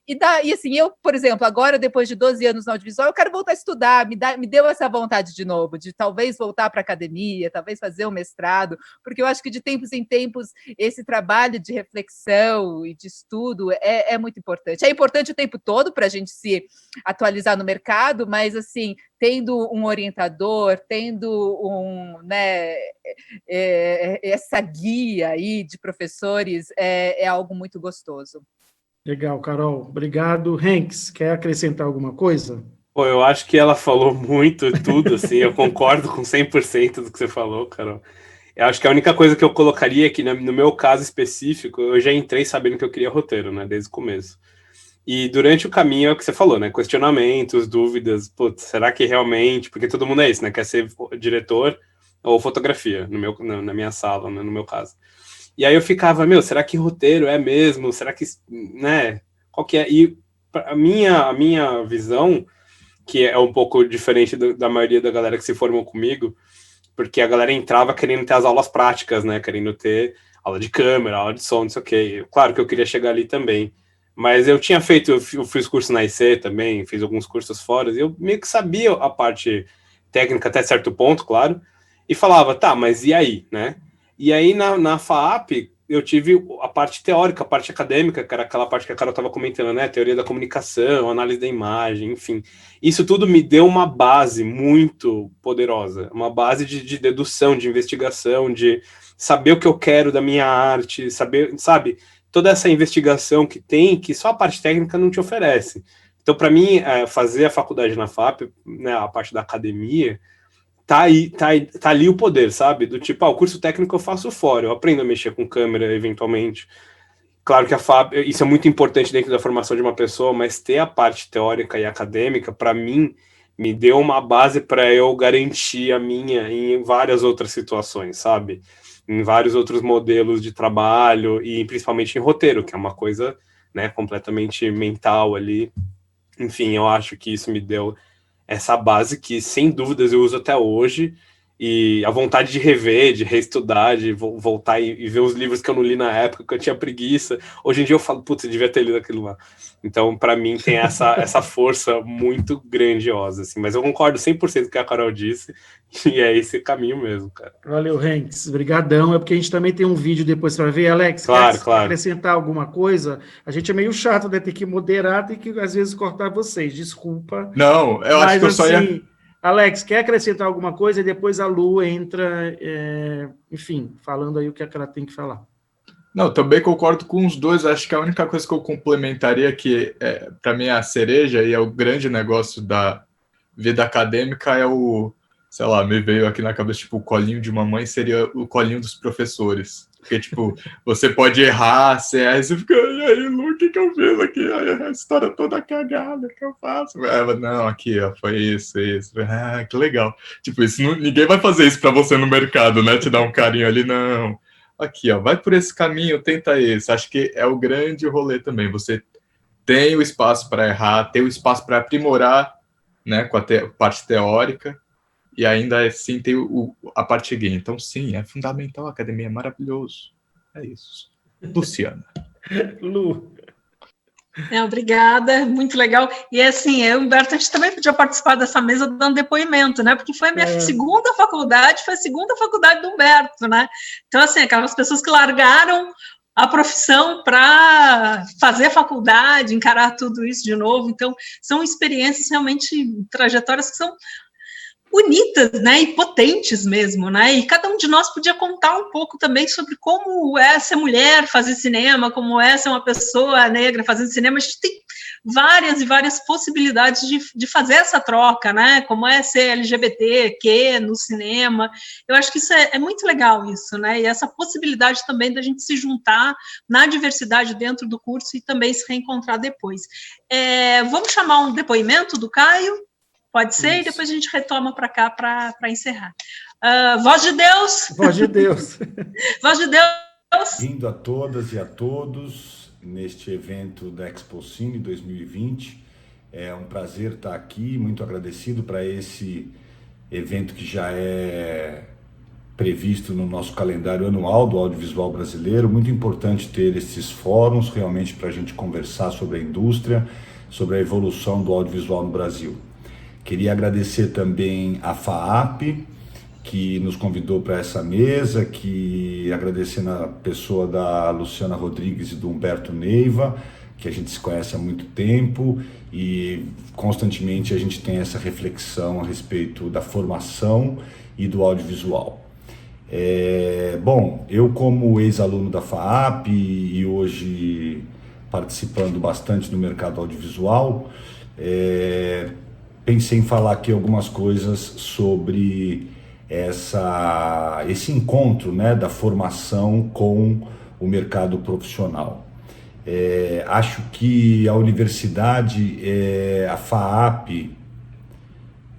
assim, eu, por exemplo, agora, depois de 12 anos no audiovisual, eu quero voltar a estudar, me deu essa vontade de novo, de talvez voltar para a academia, talvez fazer um mestrado, porque eu acho que de tempos em tempos esse trabalho de reflexão e de estudo é muito importante. É importante o tempo todo para a gente se atualizar no mercado, mas assim, tendo um orientador, tendo essa guia aí de professores é algo muito gostoso. Legal, Carol. Obrigado. Hanks, quer acrescentar alguma coisa? Pô, eu acho que ela falou muito tudo, assim, eu concordo com 100% do que você falou, Carol. Eu acho que a única coisa que eu colocaria aqui, no meu caso específico, eu já entrei sabendo que eu queria roteiro, né, desde o começo. E durante o caminho é o que você falou, né, questionamentos, dúvidas, putz, será que realmente, porque todo mundo é isso, né, quer ser diretor ou fotografia, na minha sala, né, no meu caso. E aí eu ficava, será que roteiro é mesmo? Será que, né, qual que é? E a minha visão, que é um pouco diferente da maioria da galera que se formou comigo, porque a galera entrava querendo ter as aulas práticas, né? Querendo ter aula de câmera, aula de som, não sei o quê. Claro que eu queria chegar ali também. Mas eu tinha eu fiz curso na IC também, fiz alguns cursos fora, e eu meio que sabia a parte técnica até certo ponto, claro, e falava, tá, mas e aí, né? E aí na FAAP eu tive a parte teórica, a parte acadêmica, que era aquela parte que a Carol estava comentando, né? Teoria da comunicação, análise da imagem, enfim. Isso tudo me deu uma base muito poderosa, uma base de dedução, de investigação, de saber o que eu quero da minha arte, saber, sabe? Toda essa investigação que tem, que só a parte técnica não te oferece. Então, para mim, fazer a faculdade na FAP, né, a parte da academia, tá ali o poder, sabe? Do tipo, o curso técnico eu faço fora, eu aprendo a mexer com câmera, eventualmente. Claro que a FAP, isso é muito importante dentro da formação de uma pessoa, mas ter a parte teórica e acadêmica, para mim, me deu uma base para eu garantir a minha em várias outras situações, sabe? Em vários outros modelos de trabalho e principalmente em roteiro, que é uma coisa, né, completamente mental ali. Enfim, eu acho que isso me deu essa base que, sem dúvidas, eu uso até hoje, e a vontade de rever, de reestudar, de voltar e ver os livros que eu não li na época, que eu tinha preguiça. Hoje em dia eu falo, putz, eu devia ter lido aquilo lá. Então, para mim, tem essa força muito grandiosa, assim. Mas eu concordo 100% com o que a Carol disse, e é esse caminho mesmo, cara. Valeu, Hanks. Obrigadão. É porque a gente também tem um vídeo depois para ver. Alex, claro. Quer acrescentar alguma coisa? A gente é meio chato, né? Ter que moderar, tem que, às vezes, cortar vocês. Desculpa. Não, eu acho que eu só ia... Alex, quer acrescentar alguma coisa? E depois a Lu entra, enfim, falando aí o que ela tem que falar. Não, também concordo com os dois. Acho que a única coisa que eu complementaria, que para mim é a cereja e é o grande negócio da vida acadêmica, é o, sei lá, me veio aqui na cabeça, tipo, o colinho de mamãe seria o colinho dos professores. Porque, tipo, você pode errar, aí você fica, e aí, Lu, o que eu fiz aqui? A história toda cagada, o que eu faço? Não, aqui, ó, foi isso. Ah, que legal. Tipo, ninguém vai fazer isso pra você no mercado, né? Te dar um carinho ali, não. Aqui, ó, vai por esse caminho, tenta esse. Acho que é o grande rolê também. Você tem o espaço para errar, tem o espaço para aprimorar, né, com a parte teórica, e ainda assim tem a parte gay. Então, sim, é fundamental, a academia é maravilhoso. É isso. Luciana. Lu. Obrigada, muito legal. E assim, eu e o Humberto, a gente também podia participar dessa mesa dando depoimento, né? Porque foi a minha segunda faculdade, foi a segunda faculdade do Humberto, né? Então, assim, aquelas pessoas que largaram a profissão para fazer a faculdade, encarar tudo isso de novo. Então, são experiências realmente, trajetórias que são bonitas, né, e potentes mesmo, né, e cada um de nós podia contar um pouco também sobre como é ser mulher, fazer cinema, como é ser uma pessoa negra fazendo cinema. A gente tem várias e várias possibilidades de fazer essa troca, né, como é ser LGBTQ no cinema. Eu acho que isso é muito legal, isso, né, e essa possibilidade também da gente se juntar na diversidade dentro do curso e também se reencontrar depois. Vamos chamar um depoimento do Caio? Pode ser? Isso. E depois a gente retoma para cá para encerrar. Voz de Deus! Voz de Deus! Voz de Deus! Vindo a todas e a todos neste evento da ExpoCine 2020. É um prazer estar aqui, muito agradecido para esse evento que já é previsto no nosso calendário anual do audiovisual brasileiro. Muito importante ter esses fóruns realmente para a gente conversar sobre a indústria, sobre a evolução do audiovisual no Brasil. Queria agradecer também a FAAP, que nos convidou para essa mesa, que agradecendo a pessoa da Luciana Rodrigues e do Humberto Neiva, que a gente se conhece há muito tempo e constantemente a gente tem essa reflexão a respeito da formação e do audiovisual. Bom, eu como ex-aluno da FAAP e hoje participando bastante do mercado audiovisual, pensei em falar aqui algumas coisas sobre esse encontro, né, da formação com o mercado profissional. Acho que a universidade, a FAAP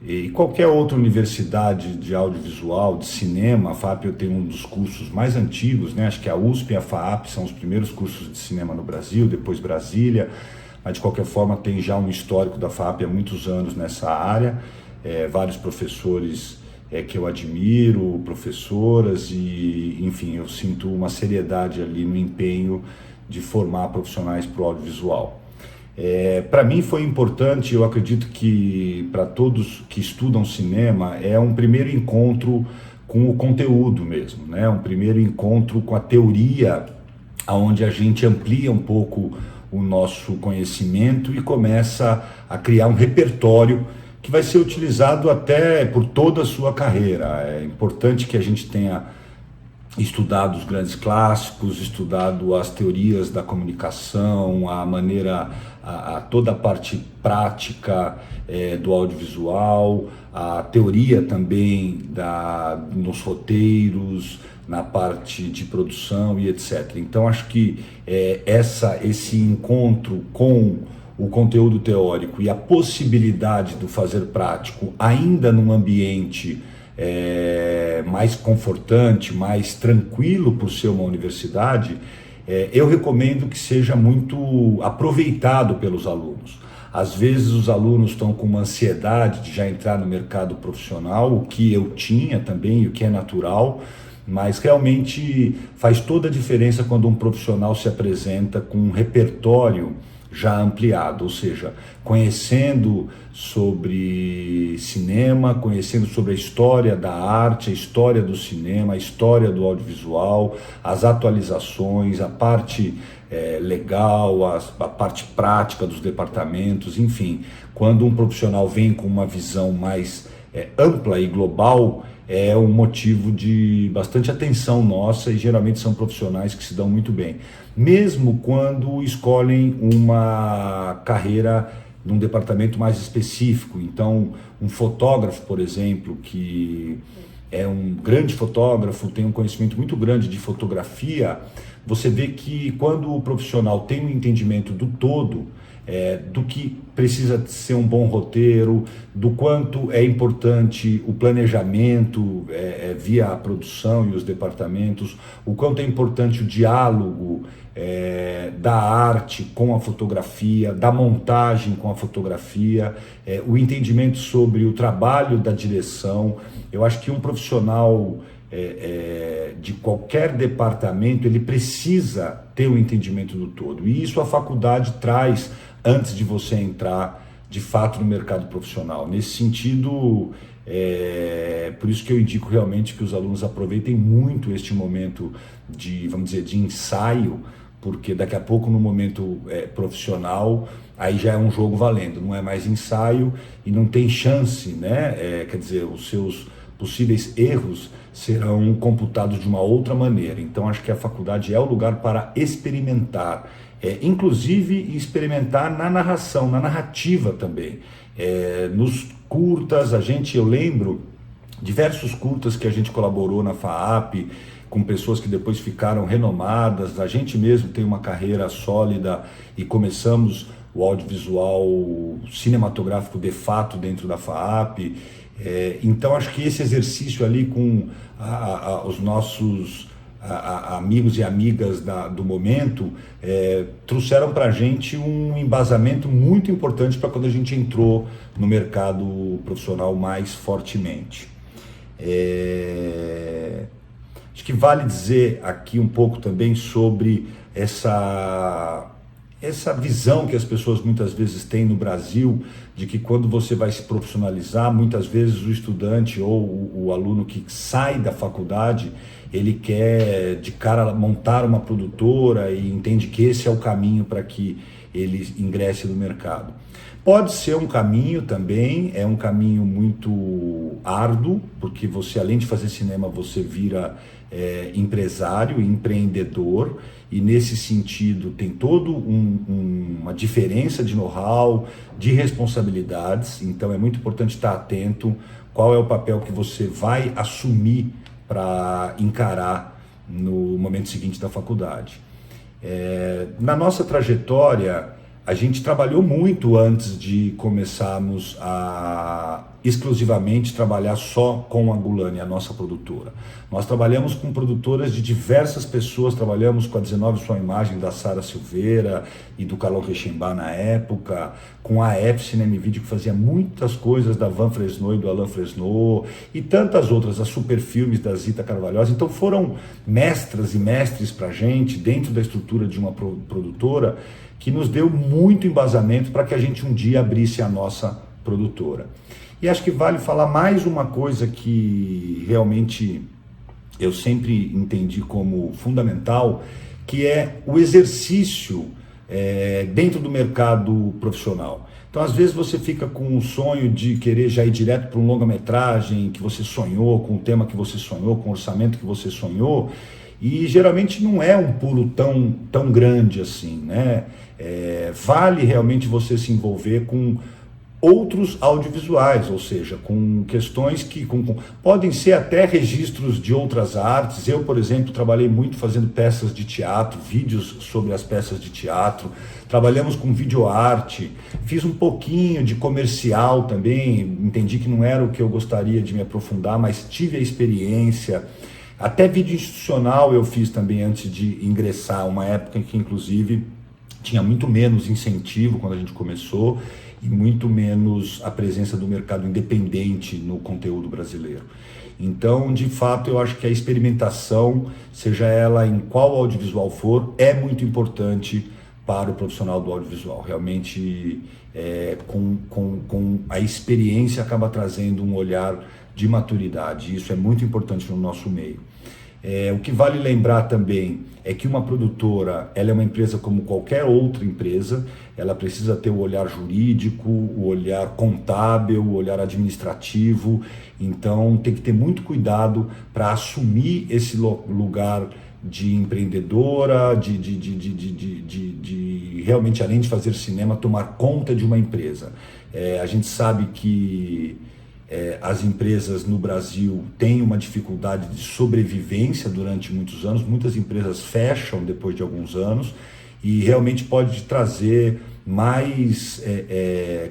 e qualquer outra universidade de audiovisual, de cinema, a FAAP eu tenho um dos cursos mais antigos, né? Acho que a USP e a FAAP são os primeiros cursos de cinema no Brasil, depois Brasília, mas de qualquer forma tem já um histórico da FAAP há muitos anos nessa área, vários professores que eu admiro, professoras e, enfim, eu sinto uma seriedade ali no empenho de formar profissionais para o audiovisual. Para mim foi importante, eu acredito que para todos que estudam cinema, é um primeiro encontro com o conteúdo mesmo, né? Um primeiro encontro com a teoria, onde a gente amplia um pouco o nosso conhecimento e começa a criar um repertório que vai ser utilizado até por toda a sua carreira. É importante que a gente tenha estudado os grandes clássicos, estudado as teorias da comunicação, a maneira, toda a parte prática do audiovisual, a teoria também nos roteiros, na parte de produção e etc. Então acho que esse encontro com o conteúdo teórico e a possibilidade do fazer prático ainda num ambiente mais confortante, mais tranquilo por ser uma universidade, eu recomendo que seja muito aproveitado pelos alunos. Às vezes os alunos estão com uma ansiedade de já entrar no mercado profissional, o que eu tinha também, o que é natural, mas realmente faz toda a diferença quando um profissional se apresenta com um repertório já ampliado, ou seja, conhecendo sobre cinema, conhecendo sobre a história da arte, a história do cinema, a história do audiovisual, as atualizações, a parte legal, a parte prática dos departamentos, enfim. Quando um profissional vem com uma visão mais ampla e global, é um motivo de bastante atenção nossa e geralmente são profissionais que se dão muito bem. Mesmo quando escolhem uma carreira num departamento mais específico. Então, um fotógrafo, por exemplo, que é um grande fotógrafo, tem um conhecimento muito grande de fotografia, você vê que quando o profissional tem um entendimento do todo, do que precisa ser um bom roteiro, do quanto é importante o planejamento via a produção e os departamentos, o quanto é importante o diálogo da arte com a fotografia, da montagem com a fotografia, o entendimento sobre o trabalho da direção. Eu acho que um profissional de qualquer departamento, ele precisa ter o entendimento do todo. E isso a faculdade traz antes de você entrar, de fato, no mercado profissional. Nesse sentido, por isso que eu indico realmente que os alunos aproveitem muito este momento de, vamos dizer, de ensaio, porque daqui a pouco, no momento profissional, aí já é um jogo valendo, não é mais ensaio e não tem chance, né? Quer dizer, os seus possíveis erros serão computados de uma outra maneira. Então, acho que a faculdade é o lugar para experimentar, inclusive experimentar na narração, na narrativa também. Nos curtas, eu lembro diversos curtas que a gente colaborou na FAAP, com pessoas que depois ficaram renomadas. A gente mesmo tem uma carreira sólida e começamos o audiovisual cinematográfico de fato dentro da FAAP. Então, acho que esse exercício ali com os nossos amigos e amigas do momento trouxeram para a gente um embasamento muito importante para quando a gente entrou no mercado profissional mais fortemente. Acho que vale dizer aqui um pouco também sobre essa visão que as pessoas muitas vezes têm no Brasil, de que quando você vai se profissionalizar, muitas vezes o estudante ou o aluno que sai da faculdade, ele quer de cara montar uma produtora e entende que esse é o caminho para que ele ingresse no mercado. Pode ser um caminho também, é um caminho muito árduo, porque você, além de fazer cinema, você vira empresário, empreendedor, e nesse sentido tem toda uma diferença de know-how, de responsabilidades. Então é muito importante estar atento qual é o papel que você vai assumir para encarar no momento seguinte da faculdade. Na nossa trajetória, a gente trabalhou muito antes de começarmos a exclusivamente trabalhar só com a Gulani, a nossa produtora. Nós trabalhamos com produtoras de diversas pessoas, trabalhamos com a 19 Sua Imagem, da Sara Silveira e do Carlão Rechenbach na época, com a F Cinema e Vídeo, que fazia muitas coisas da Van Fresno e do Alain Fresno, e tantas outras, as Super Filmes da Zita Carvalhosa. Então foram mestras e mestres para a gente, dentro da estrutura de uma produtora, que nos deu muito embasamento para que a gente um dia abrisse a nossa produtora. E acho que vale falar mais uma coisa que realmente eu sempre entendi como fundamental, que é o exercício dentro do mercado profissional. Então, às vezes você fica com o sonho de querer já ir direto para um longa-metragem que você sonhou, com o tema que você sonhou, com o orçamento que você sonhou, e geralmente não é um pulo tão grande assim, né? Vale realmente você se envolver com outros audiovisuais, ou seja, com questões que podem ser até registros de outras artes. Eu, por exemplo, trabalhei muito fazendo peças de teatro, vídeos sobre as peças de teatro, trabalhamos com videoarte, fiz um pouquinho de comercial também, entendi que não era o que eu gostaria de me aprofundar, mas tive a experiência. Até vídeo institucional eu fiz também antes de ingressar, uma época em que inclusive tinha muito menos incentivo quando a gente começou, e muito menos a presença do mercado independente no conteúdo brasileiro. Então, de fato, eu acho que a experimentação, seja ela em qual audiovisual for, é muito importante para o profissional do audiovisual. Realmente, com a experiência, acaba trazendo um olhar de maturidade. Isso é muito importante no nosso meio. O que vale lembrar também é que uma produtora, ela é uma empresa como qualquer outra empresa, ela precisa ter o olhar jurídico, o olhar contábil, o olhar administrativo, então tem que ter muito cuidado para assumir esse lugar de empreendedora, de realmente, além de fazer cinema, tomar conta de uma empresa. A gente sabe que as empresas no Brasil têm uma dificuldade de sobrevivência durante muitos anos, muitas empresas fecham depois de alguns anos e realmente pode trazer mais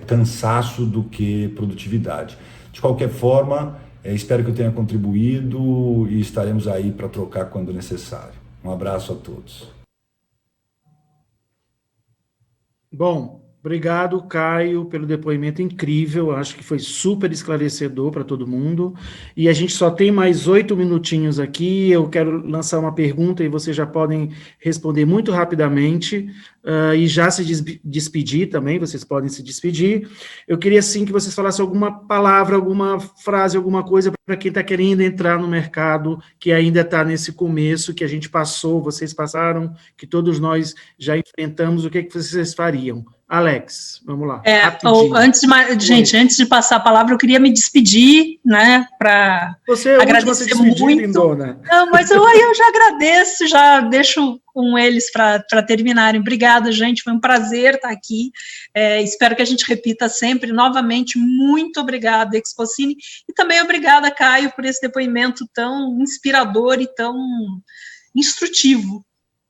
cansaço do que produtividade. De qualquer forma, espero que eu tenha contribuído e estaremos aí para trocar quando necessário. Um abraço a todos. Bom, obrigado, Caio, pelo depoimento incrível. Acho que foi super esclarecedor para todo mundo. E a gente só tem mais 8 minutinhos aqui. Eu quero lançar uma pergunta e vocês já podem responder muito rapidamente e já se despedir também. Vocês podem se despedir. Eu queria, sim, que vocês falassem alguma palavra, alguma frase, alguma coisa para quem está querendo entrar no mercado, que ainda está nesse começo, que a gente passou, vocês passaram, que todos nós já enfrentamos. O que vocês fariam? Alex, vamos lá. Antes de passar a palavra, eu queria me despedir, né, para agradecer muito. Lindona. Não, mas eu já agradeço, já deixo com eles para terminarem. Obrigada, gente, foi um prazer estar aqui. Espero que a gente repita sempre. Novamente, muito obrigada, Exposcine, e também obrigada, Caio, por esse depoimento tão inspirador e tão instrutivo.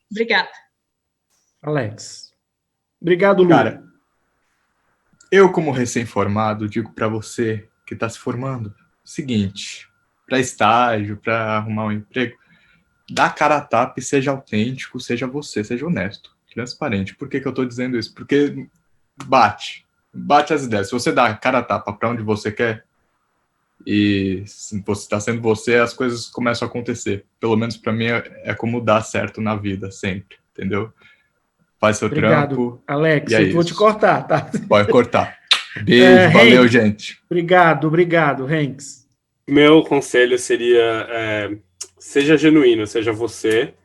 Obrigada. Alex. Obrigado, Lu. Cara, Eu, como recém-formado, digo para você que está se formando, o seguinte, para estágio, para arrumar um emprego, dá a cara a tapa e seja autêntico, seja você, seja honesto, transparente. Por que eu estou dizendo isso? Porque bate as ideias. Se você dá a cara a tapa para onde você quer, e se você está sendo você, as coisas começam a acontecer. Pelo menos para mim é como dar certo na vida, sempre, entendeu? Faz seu Obrigado, trampo. Alex. E é Eu vou te isso. cortar, tá? Pode cortar. Beijo, valeu, Hanks, gente. obrigado, Hanks. Meu conselho seria, seja genuíno, seja você,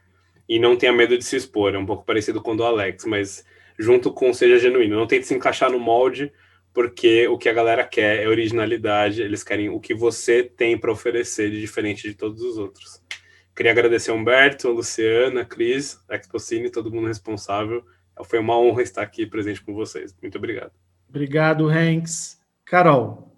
e não tenha medo de se expor. É um pouco parecido com o do Alex, mas junto com seja genuíno. Não tente se encaixar no molde, porque o que a galera quer é originalidade, eles querem o que você tem para oferecer de diferente de todos os outros. Queria agradecer a Humberto, a Luciana, a Cris, a Exposine, todo mundo responsável. Foi uma honra estar aqui presente com vocês. Muito obrigado. Obrigado, Hanks. Carol.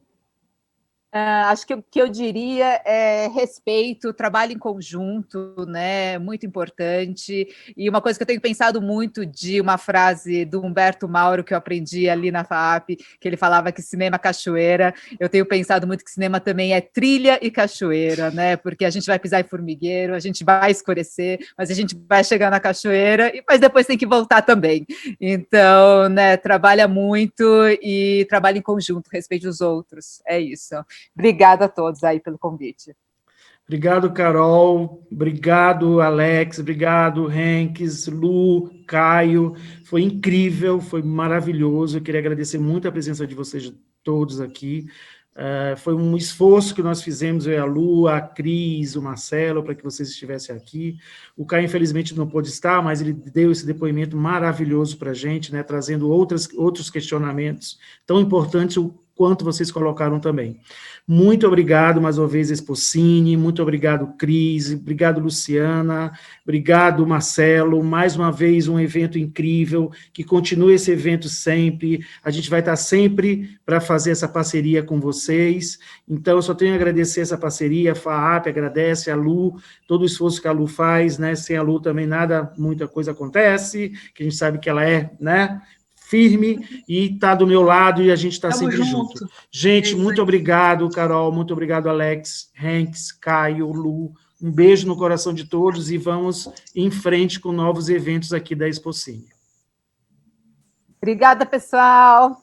Acho que o que eu diria é respeito, trabalho em conjunto, né? Muito importante. E uma coisa que eu tenho pensado muito de uma frase do Humberto Mauro que eu aprendi ali na FAAP, que ele falava que cinema é cachoeira. Eu tenho pensado muito que cinema também é trilha e cachoeira, né? Porque a gente vai pisar em formigueiro, a gente vai escurecer, mas a gente vai chegar na cachoeira, mas depois tem que voltar também. Então, né? Trabalha muito e trabalha em conjunto, respeite os outros. É isso. Obrigada a todos aí pelo convite. Obrigado, Carol. Obrigado, Alex. Obrigado, Hanks, Lu, Caio. Foi incrível, foi maravilhoso. Eu queria agradecer muito a presença de vocês todos aqui. Foi um esforço que nós fizemos, eu e a Lu, a Cris, o Marcelo, para que vocês estivessem aqui. O Caio, infelizmente, não pôde estar, mas ele deu esse depoimento maravilhoso para a gente, né, trazendo outros questionamentos tão importantes quanto vocês colocaram também. Muito obrigado, mais uma vez, Exposine, muito obrigado, Cris, obrigado, Luciana, obrigado, Marcelo, mais uma vez um evento incrível, que continue esse evento sempre, a gente vai estar sempre para fazer essa parceria com vocês, então eu só tenho a agradecer essa parceria, a FAAP agradece, a Lu, todo o esforço que a Lu faz, né, sem a Lu também muita coisa acontece, que a gente sabe que ela é, né, firme e está do meu lado e a gente está sempre junto. Gente, muito obrigado, Carol, muito obrigado, Alex, Hanks, Caio, Lu, um beijo no coração de todos e vamos em frente com novos eventos aqui da Exposine. Obrigada, pessoal.